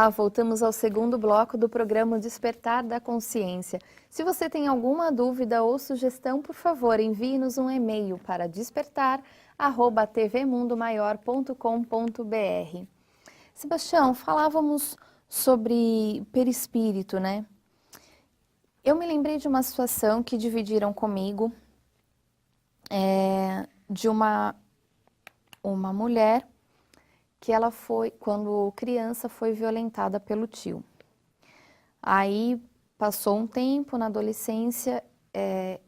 Olá, voltamos ao segundo bloco do programa Despertar da Consciência. Se você tem alguma dúvida ou sugestão, por favor, envie-nos um e-mail para despertar@tvmundomaior.com.br. Sebastião, falávamos sobre perispírito, né? Eu me lembrei de uma situação que dividiram comigo, de uma mulher que ela foi, quando criança, foi violentada pelo tio. Aí passou um tempo, na adolescência,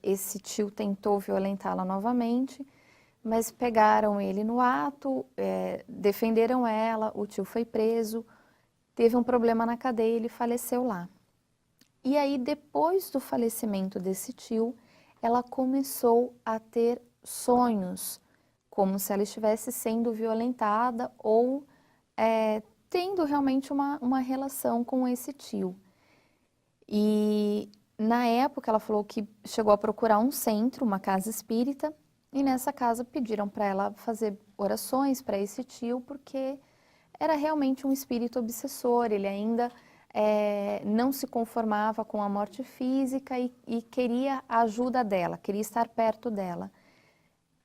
esse tio tentou violentá-la novamente, mas pegaram ele no ato, defenderam ela, o tio foi preso, teve um problema na cadeia e ele faleceu lá. E aí, depois do falecimento desse tio, ela começou a ter sonhos, como se ela estivesse sendo violentada ou tendo realmente uma relação com esse tio. E na época ela falou que chegou a procurar um centro, uma casa espírita, e nessa casa pediram para ela fazer orações para esse tio, porque era realmente um espírito obsessor, ele ainda não se conformava com a morte física e queria a ajuda dela, queria estar perto dela.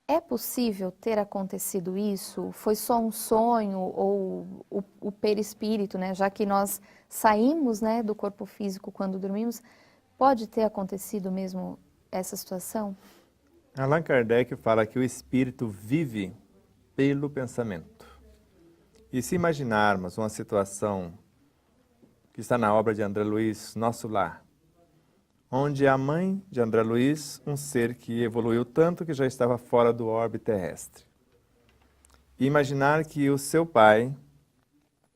É possível ter acontecido isso? Foi só um sonho ou o perispírito, né? Já que nós saímos, né, do corpo físico quando dormimos, pode ter acontecido mesmo essa situação? Allan Kardec fala que o espírito vive pelo pensamento. E se imaginarmos uma situação que está na obra de André Luiz, Nosso Lar, onde a mãe de André Luiz, um ser que evoluiu tanto que já estava fora do orbe terrestre. E imaginar que o seu pai,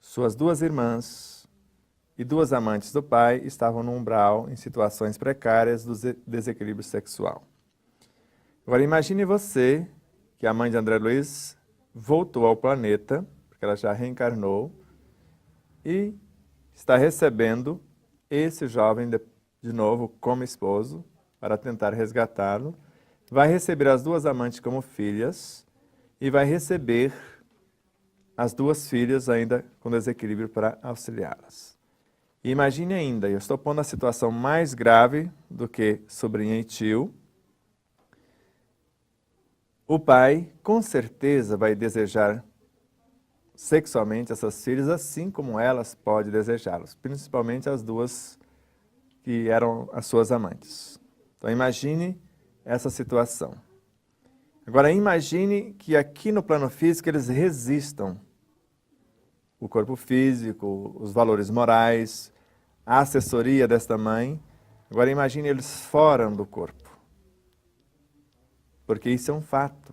suas duas irmãs e duas amantes do pai estavam no umbral em situações precárias do desequilíbrio sexual. Agora imagine você que a mãe de André Luiz voltou ao planeta, porque ela já reencarnou, e está recebendo esse jovem de novo como esposo, para tentar resgatá-lo, vai receber as duas amantes como filhas e vai receber as duas filhas ainda com desequilíbrio para auxiliá-las. E imagine ainda, eu estou pondo a situação mais grave do que sobrinha e tio, o pai com certeza vai desejar sexualmente essas filhas assim como elas podem desejá-los, principalmente as duas que eram as suas amantes. Então imagine essa situação. Agora imagine que aqui no plano físico eles resistam o corpo físico, os valores morais, a assessoria desta mãe. Agora imagine eles fora do corpo. Porque isso é um fato.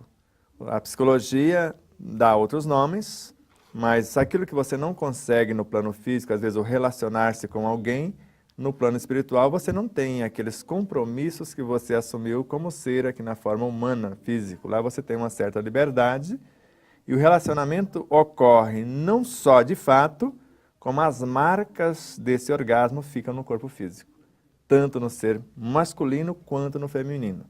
A psicologia dá outros nomes, mas aquilo que você não consegue no plano físico, às vezes o relacionar-se com alguém, no plano espiritual você não tem aqueles compromissos que você assumiu como ser aqui na forma humana, físico. Lá você tem uma certa liberdade e o relacionamento ocorre não só de fato, como as marcas desse orgasmo ficam no corpo físico, tanto no ser masculino quanto no feminino.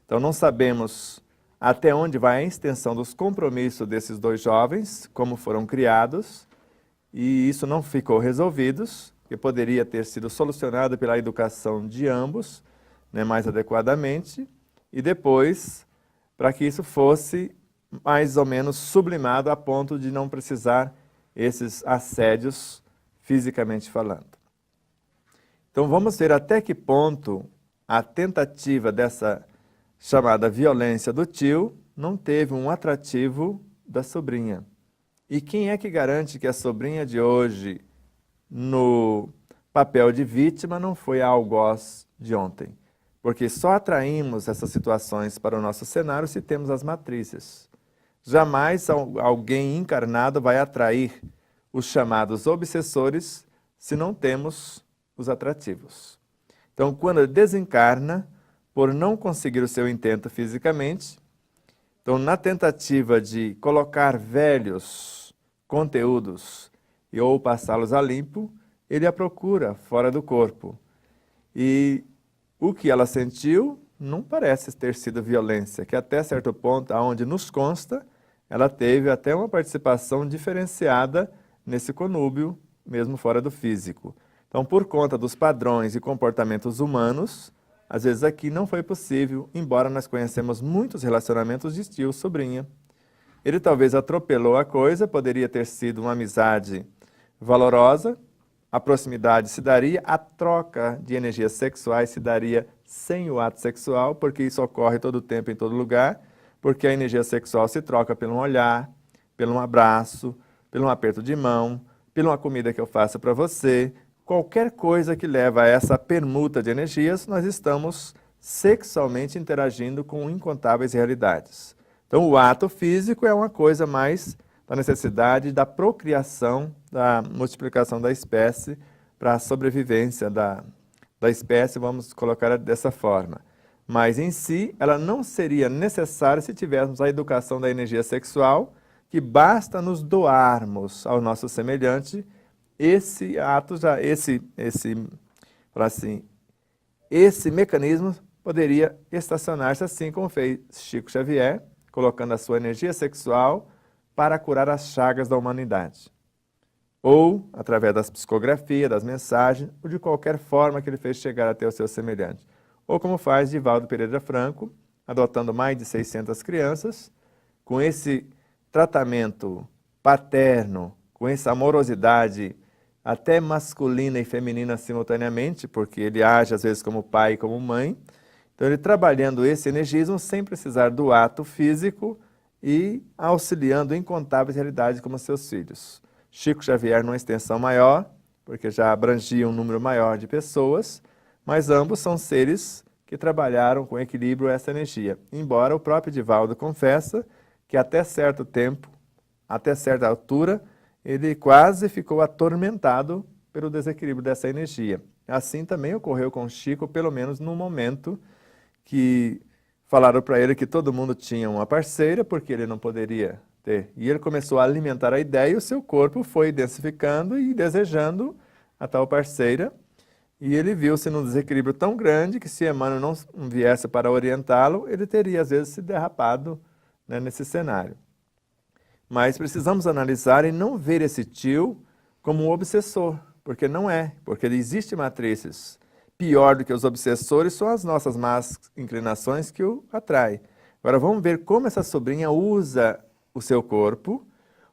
Então não sabemos até onde vai a extensão dos compromissos desses dois jovens, como foram criados, e isso não ficou resolvido, que poderia ter sido solucionado pela educação de ambos, né, mais adequadamente, e depois, para que isso fosse mais ou menos sublimado a ponto de não precisar esses assédios fisicamente falando. Então vamos ver até que ponto a tentativa dessa chamada violência do tio não teve um atrativo da sobrinha. E quem é que garante que a sobrinha de hoje, no papel de vítima, não foi a algoz de ontem? Porque só atraímos essas situações para o nosso cenário se temos as matrizes. Jamais alguém encarnado vai atrair os chamados obsessores se não temos os atrativos. Então, quando desencarna, por não conseguir o seu intento fisicamente, então na tentativa de colocar velhos conteúdos e ou passá-los a limpo, ele a procura fora do corpo. E o que ela sentiu não parece ter sido violência, que até certo ponto, aonde nos consta, ela teve até uma participação diferenciada nesse conúbio mesmo fora do físico. Então, por conta dos padrões e comportamentos humanos, às vezes aqui não foi possível, embora nós conhecemos muitos relacionamentos de tio-sobrinha. Ele talvez atropelou a coisa, poderia ter sido uma amizade valorosa, a proximidade se daria, a troca de energias sexuais se daria sem o ato sexual, porque isso ocorre todo tempo, em todo lugar, porque a energia sexual se troca pelo um olhar, pelo um abraço, pelo um aperto de mão, pela uma comida que eu faço para você. Qualquer coisa que leva a essa permuta de energias, nós estamos sexualmente interagindo com incontáveis realidades. Então, o ato físico é uma coisa mais da necessidade da procriação, da multiplicação da espécie, para a sobrevivência da espécie, vamos colocar dessa forma. Mas, em si, ela não seria necessária se tivéssemos a educação da energia sexual, que basta nos doarmos ao nosso semelhante. Esse ato, esse mecanismo poderia estacionar-se assim como fez Chico Xavier, colocando a sua energia sexual para curar as chagas da humanidade. Ou, através das psicografias, das mensagens, ou de qualquer forma que ele fez chegar até o seu semelhante. Ou como faz Divaldo Pereira Franco, adotando mais de 600 crianças, com esse tratamento paterno, com essa amorosidade até masculina e feminina simultaneamente, porque ele age às vezes como pai e como mãe. Então ele trabalhando esse energismo sem precisar do ato físico e auxiliando incontáveis realidades como seus filhos. Chico Xavier numa extensão maior, porque já abrangia um número maior de pessoas, mas ambos são seres que trabalharam com equilíbrio essa energia. Embora o próprio Divaldo confessa que até certo tempo, até certa altura, ele quase ficou atormentado pelo desequilíbrio dessa energia. Assim também ocorreu com Chico, pelo menos no momento que falaram para ele que todo mundo tinha uma parceira, porque ele não poderia ter. E ele começou a alimentar a ideia e o seu corpo foi densificando e desejando a tal parceira. E ele viu-se num desequilíbrio tão grande que se Emmanuel não viesse para orientá-lo, ele teria às vezes se derrapado, né, nesse cenário. Mas precisamos analisar e não ver esse tio como um obsessor, porque não é, porque existem matrizes. Pior do que os obsessores são as nossas más inclinações que o atraem. Agora vamos ver como essa sobrinha usa o seu corpo,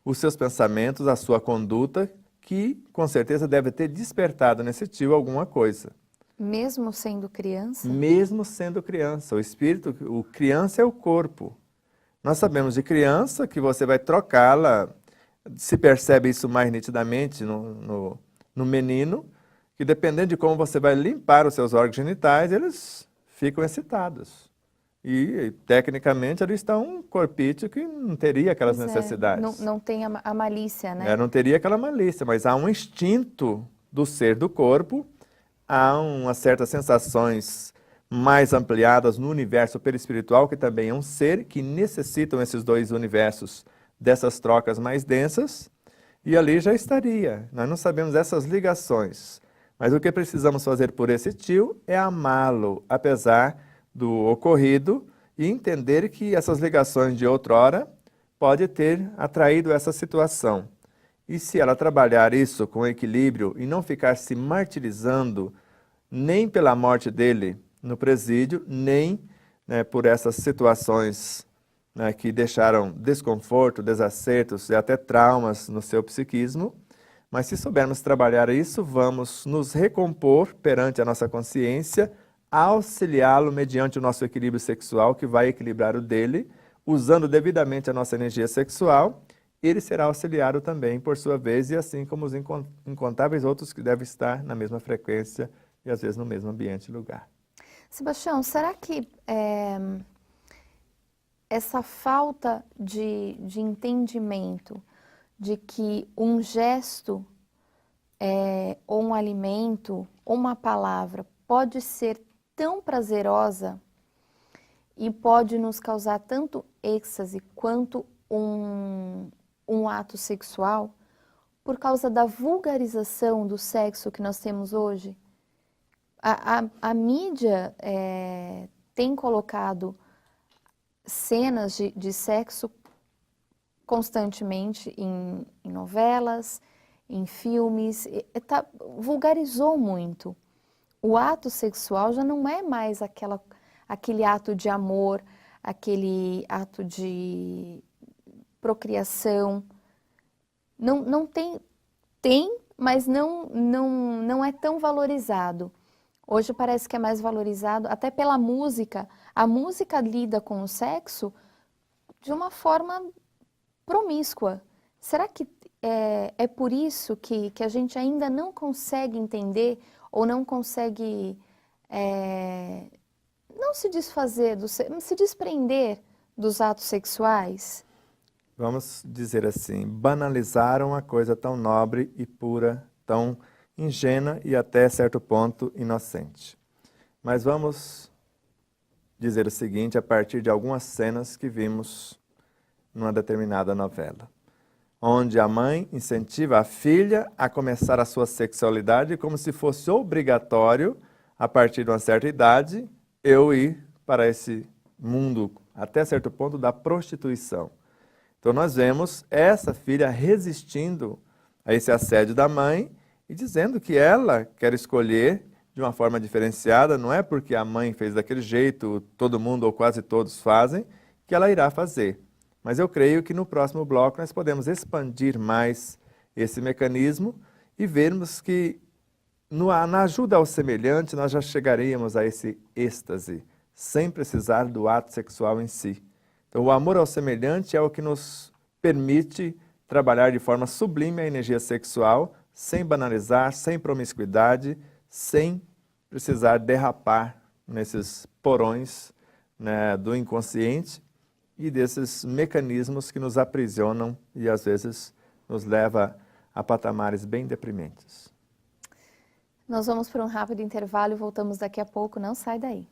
os seus pensamentos, a sua conduta, que com certeza deve ter despertado nesse tio alguma coisa. Mesmo sendo criança? Mesmo sendo criança. O espírito, o criança é o corpo. Nós sabemos de criança que você vai trocá-la, se percebe isso mais nitidamente no menino, que dependendo de como você vai limpar os seus órgãos genitais, eles ficam excitados. E, tecnicamente, ali está um corpício que não teria aquelas necessidades. Não tem a malícia, né? Não teria aquela malícia, mas há um instinto do ser do corpo, há umas certas sensações mais ampliadas no universo perispiritual, que também é um ser, que necessitam esses dois universos dessas trocas mais densas, e ali já estaria. Nós não sabemos essas ligações, mas o que precisamos fazer por esse tio é amá-lo, apesar do ocorrido, e entender que essas ligações de outrora pode ter atraído essa situação. E se ela trabalhar isso com equilíbrio e não ficar se martirizando nem pela morte dele no presídio, nem, né, por essas situações, né, que deixaram desconforto, desacertos e até traumas no seu psiquismo, mas se soubermos trabalhar isso, vamos nos recompor perante a nossa consciência, auxiliá-lo mediante o nosso equilíbrio sexual, que vai equilibrar o dele, usando devidamente a nossa energia sexual. Ele será auxiliado também, por sua vez, e assim como os incontáveis outros que devem estar na mesma frequência e às vezes no mesmo ambiente e lugar. Sebastião, será que essa falta de entendimento de que um gesto, ou um alimento, ou uma palavra pode ser tão prazerosa e pode nos causar tanto êxtase quanto um ato sexual, por causa da vulgarização do sexo que nós temos hoje? A mídia tem colocado cenas de sexo constantemente em novelas, em filmes, vulgarizou muito. O ato sexual já não é mais aquele ato de amor, aquele ato de procriação. Não tem, mas não é tão valorizado. Hoje parece que é mais valorizado, até pela música. A música lida com o sexo de uma forma promíscua. Será que é por isso que a gente ainda não consegue entender ou não consegue não se desfazer, se desprender dos atos sexuais? Vamos dizer assim, banalizaram uma coisa tão nobre e pura, tão ingênua e até certo ponto inocente. Mas vamos dizer o seguinte a partir de algumas cenas que vimos numa determinada novela, onde a mãe incentiva a filha a começar a sua sexualidade como se fosse obrigatório, a partir de uma certa idade, eu ir para esse mundo, até certo ponto, da prostituição. Então nós vemos essa filha resistindo a esse assédio da mãe e dizendo que ela quer escolher de uma forma diferenciada, não é porque a mãe fez daquele jeito, todo mundo ou quase todos fazem, que ela irá fazer. Mas eu creio que no próximo bloco nós podemos expandir mais esse mecanismo e vermos que na ajuda ao semelhante nós já chegaríamos a esse êxtase, sem precisar do ato sexual em si. Então o amor ao semelhante é o que nos permite trabalhar de forma sublime a energia sexual, sem banalizar, sem promiscuidade, sem precisar derrapar nesses porões, né, do inconsciente e desses mecanismos que nos aprisionam e às vezes nos leva a patamares bem deprimentes. Nós vamos para um rápido intervalo e voltamos daqui a pouco, não sai daí.